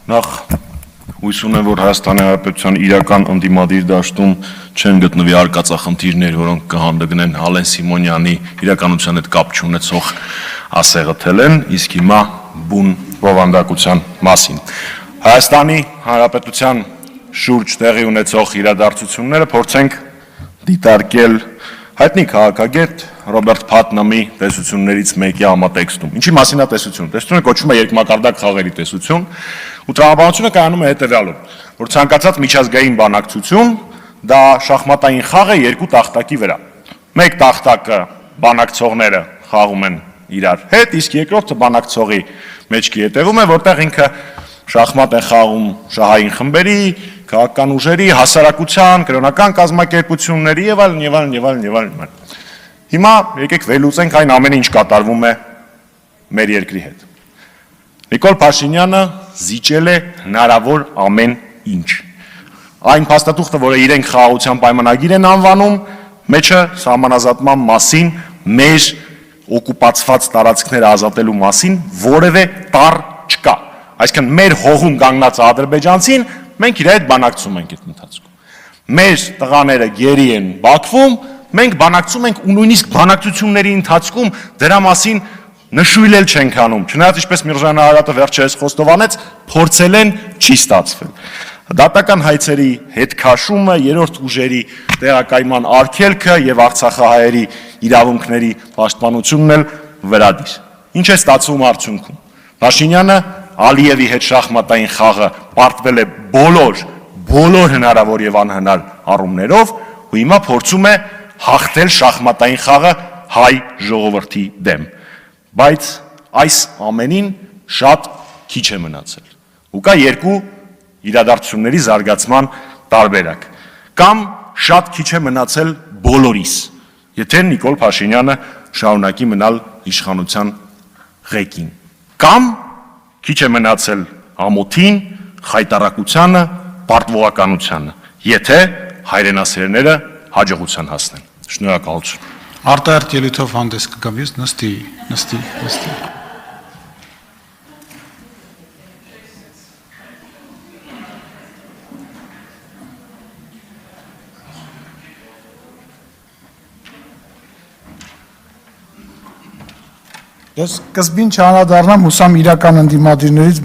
Նախ հույս ունեմ, որ Հայաստանի Հանրապետության իրական ընդդիմադիր դաշտում չեն գտնվի արկածախնդիրներ, որոնք կհանդգնեն Ալեն Սիմոնյանի իրականության հետ կապ չունեցող ասեղը թելեն, իսկ հիմա բուն բովանդակության մասին։ Հայաստանի Հանրապետության շուրջ տեղի ունեցող իրադարձությունները փորձենք դիտարկել հայտնի քաղաքագետ Ռոբերտ Փաթնամի տեսություններից մեկի համատեքստում։ Ինչի մասին է տեսությունը։ Տեսությունը կոչվում է երկմակարդակ խաղերի տեսություն, ու տրամաբանությունը կայանում է հետևյալով, որ ցանկացած միջազգային բանակցություն դա շախմատային խաղ է երկու տախտակի վրա։ Մեկ տախտակը բանակցողները խաղում են իրար հետ, իսկ երկրորդը բանակցողի մեջքի հետևում է, որտեղ ինքը շախմատ է խաղում շահային խմբերի, քաղաքական ուժերի, հասարակության, կրոնական կազմակերպությունների եւ այլն։ Հիմա եկեք վերլուծենք այն ամենը, ինչ կատարվում է մեր երկրի հետ։ Նիկոլ Փաշինյանը զիջել է հնարավոր ամեն ինչ։ Այն փաստաթուղթը, որը իրենք խաղաղության պայմանագիր են անվանում, մեջը սահմանազատման մասին, մեր օկուպացված տարածքները ազատելու մասին որևէ տառ չկա։ Այսինքն մեր հողում կանգնած ադրբեջանցին մենք իր հետ բանակցում ենք այդ ընթացքում։ Մեր տղաները գերի են Բաքվում, մենք բանակցում ենք ու նույնիսկ բանակցությունների ընթացքում դրա մասին նշույլ էլ չենք անում, չնայած ինչպես Միրզոյան Արարատը վերջերս խոստովանեց, փորձել են, չի ստացվել։ Դատական հայցերի հետ քաշումը, երրորդ ուժերի տեղակայման արգելքը եւ արցախահայերի իրավունքների պաշտպանությունն էլ վրադիր։ Ինչ է ստացվում արդյունքում։ Փաշինյանը Ալիևի հետ շախմատային խաղը պարտվել է բոլոր հնարավոր եւ անհնար առումներով, ու հիմա փորձում է հաղթել շախմատային խաղը հայ ժողովրդի դեմ։ Բայց այս ամենին շատ քիչ է մնացել։ Ու կա երկու իրադարձությունների զարգացման տարբերակ։ Կամ շատ քիչ է մնացել բոլորիս, եթե Նիկոլ Փաշինյանը շարունակի մնալ իշխանության ղեկին։ Կամ քիչ է մնացել ամոթին, խայտառակությանը, պարտվողականությանը, եթե հայրենասերները հաջողության հասնեն։ Շնորհակալություն։ Արտահերթ ելույթով հանդես կգամ ես, նստի։ Ես սկզբին չանդրադառնամ հուսամ իրական ընդդիմադիրներից